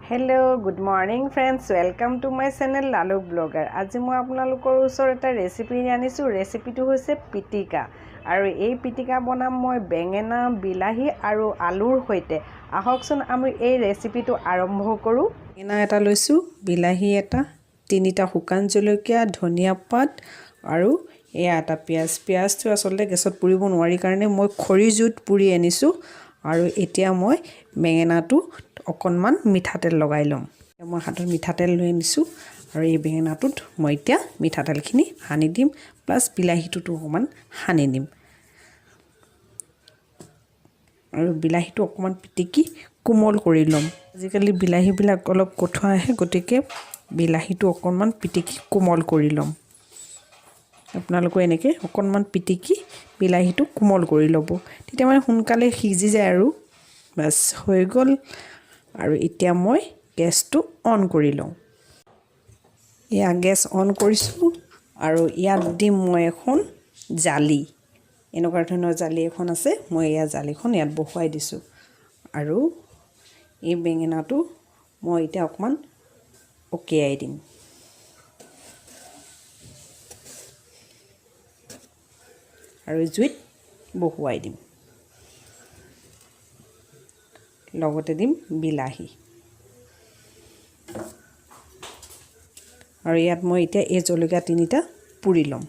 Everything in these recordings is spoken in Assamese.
Hello, good morning friends. Welcome to my channel Lalu Blogger. আজি মই আপোনালোকৰ ওচৰত এটা ৰেচিপি আনিছো। ৰেচিপিটো হৈছে পিটিকা। আৰু এই পিটিকা বনাম মই বেঙেনা, বিলাহী আৰু আলুৰ সৈতে। আহকচোন আমি এই ৰেচিপিটো আৰম্ভ কৰো। বেঙেনা এটা লৈছো, বিলাহী এটা, তিনিটা শুকান জলকীয়া, ধনিয়া পাত আৰু এটা পিয়াজটো আসলে গেছত পুৰিব নোৱাৰি কাৰণে মই খৰি জুইত পুৰি আনিছো। আৰু এতিয়া মই বেঙেনাটো অকণমান মিঠাতেল লগাই লম। মই হাতত মিঠাতেল লৈ আনিছো আৰু এই বেঙেনাটোত মই এতিয়া মিঠাতেলখিনি সানি দিম প্লাস বিলাহীটো অকণমান সানি দিম। আৰু বিলাহীটো অকণমান পিটিকি কোমল কৰি লম। আজিকালি বিলাহীবিলাক অলপ কঠোৱা আহে, গতিকে বিলাহীটো অকণমান পিটিকি কোমল কৰি লম। আপোনালোকে এনেকৈ অকণমান পিটিকি বিলাহীটো কোমল কৰি ল'ব, তেতিয়া মানে সোনকালে সিজি যায় আৰু বাস হৈ গ'ল। আৰু এতিয়া মই গেছটো অন কৰি লওঁ। ইয়া গেছ অন কৰিছোঁ আৰু ইয়াত দিম মই এখন জালি। এনেকুৱা ধৰণৰ জালি এখন আছে, মই ইয়া জালিখন ইয়াত বহুৱাই দিছোঁ। আৰু এই বেঙেনাটো মই এতিয়া অকণমান অকিয়াই দিম। আৰু জুইত বহুৱাই দিম। লগতে দিম বিলাহী। আৰু ইয়াত মই এতিয়া এই জলকীয়া তিনিটা পুৰি লম।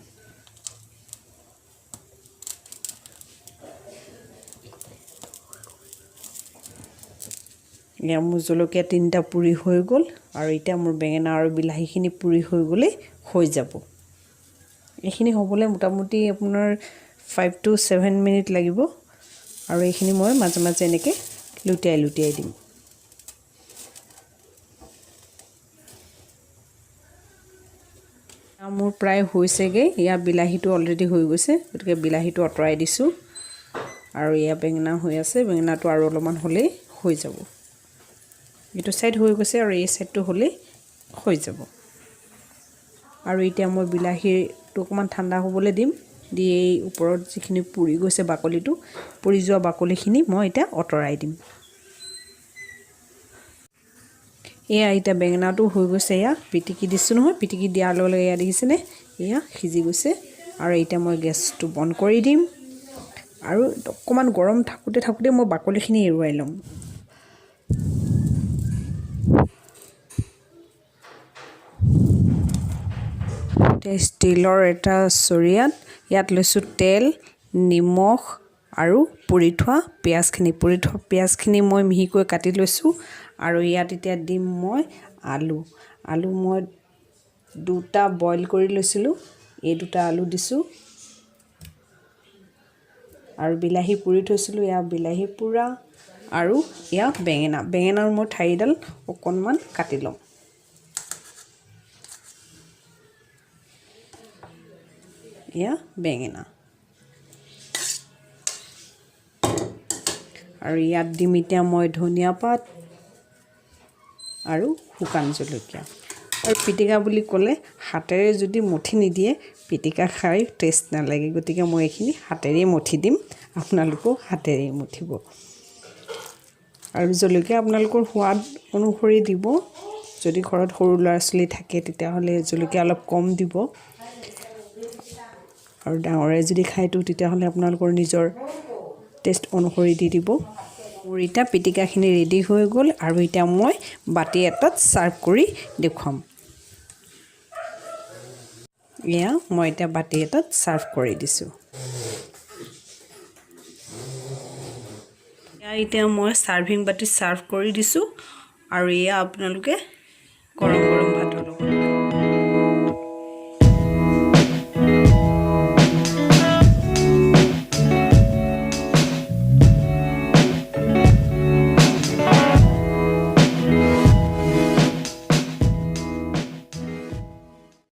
ইয়া মোৰ জলকীয়া তিনিটা পুৰি হৈ গ'ল আৰু এতিয়া মোৰ বেঙেনা আৰু বিলাহীখিনি পুৰি হৈ গ'লে হৈ যাব। এইখিনি হ'বলৈ মোটামুটি আপোনাৰ 5 to 7 মিনিট লাগিব। আৰু এইখিনি মই মাজে মাজে এনেকৈ লুটিয়াই দিম। মোৰ প্ৰায় হৈছেগে, ইয়া বিলাহীটো অলৰেডি হৈ গৈছে, গতিকে বিলাহীটো আঁতৰাই দিছোঁ। আৰু ইয়া বেঙেনা হৈ আছে, বেঙেনাটো আৰু অলপমান হ'লেই হৈ যাব। এইটো সাইড হৈ গৈছে আৰু এই সাইডটো হ'লেই হৈ যাব। আৰু এতিয়া মই বিলাহীটো অকণমান ঠাণ্ডা হ'বলৈ দিম। দি এই ওপৰত যিখিনি পুৰি গৈছে বাকলিটো, পুৰি যোৱা বাকলিখিনি মই এতিয়া আঁতৰাই দিম। এয়া এতিয়া বেঙেনাটো হৈ গৈছে, এয়া পিটিকি দিছোঁ নহয়, পিটিকি দিয়াৰ লগে লগে এয়া দেখিছেনে এয়া সিজি গৈছে। আৰু এতিয়া মই গেছটো বন্ধ কৰি দিম আৰু অকণমান গৰম থাকোঁতে মই বাকলিখিনি এৰুৱাই ল'ম। ষ্টিলৰ এটা চৰিয়াত ইয়াত লৈছোঁ তেল, নিমখ আৰু পুৰি থোৱা পিঁয়াজখিনি মই মিহিকৈ কাটি লৈছোঁ। আৰু ইয়াত এতিয়া দিম মই আলু মই দুটা বইল কৰি লৈছিলোঁ, এই দুটা আলু দিছোঁ। আৰু বিলাহী পুৰি থৈছিলোঁ, এয়া বিলাহী পুৰা আৰু এয়া বেঙেনাৰ মই ঠাৰিডাল অকণমান কাটি ল'ম। এয়া বেঙেনা। আৰু ইয়াত দিম এতিয়া মই ধনিয়া পাত আৰু শুকান জলকীয়া। আৰু পিটিকা বুলি ক'লে হাতেৰে যদি মঠি নিদিয়ে পিটিকা খাই টেষ্ট নালাগে, গতিকে মই এইখিনি হাতেৰেই মঠি দিম, আপোনালোকেও হাতেৰেই মঠিব। আৰু জলকীয়া আপোনালোকৰ সোৱাদ অনুসৰি দিব। যদি ঘৰত সৰু ল'ৰা ছোৱালী থাকে তেতিয়াহ'লে জলকীয়া অলপ কম দিব। আৰু ডাঙৰে যদি খায়তো তেতিয়াহ'লে আপোনালোকৰ নিজৰ টেষ্ট অনুসৰি দি দিব। মোৰ এতিয়া পিটিকাখিনি ৰেডি হৈ গ'ল আৰু এতিয়া মই বাটি এটাত ছাৰ্ভ কৰি দেখুৱাম। এয়া মই এতিয়া বাটি এটাত ছাৰ্ভ কৰি দিছোঁ। এতিয়া মই ছাৰ্ভিং বাটিত ছাৰ্ভ কৰি দিছোঁ। আৰু এয়া আপোনালোকে গৰম ভাতৰ লগত